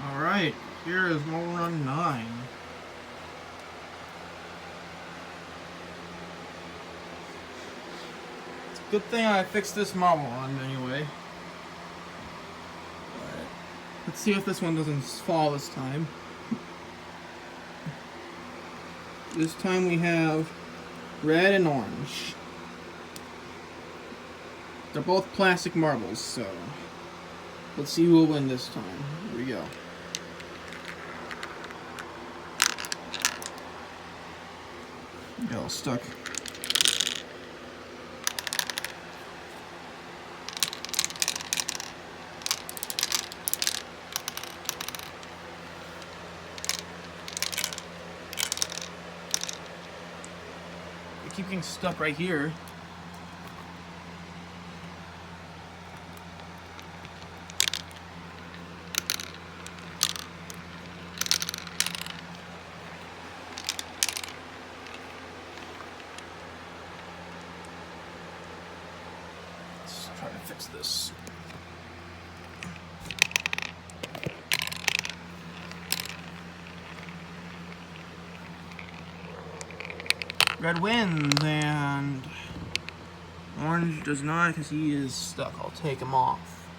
Alright, here is Marble Run 9. It's a good thing I fixed this Marble Run anyway. But let's see if this one doesn't fall this time. This time we have red and orange. They're both plastic marbles, so let's see who will win this time. Here we go. Got all stuck. I keep getting stuck right here. Let's try to fix this. Red wins, and orange does not because he is stuck. I'll take him off.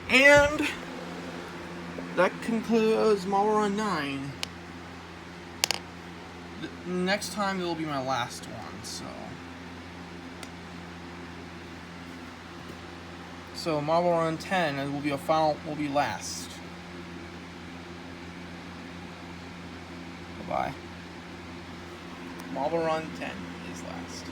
And that concludes Marble Run 9. Next time it will be my last one, so Marble Run 10 will be last. Bye. Marble Run 10 is last.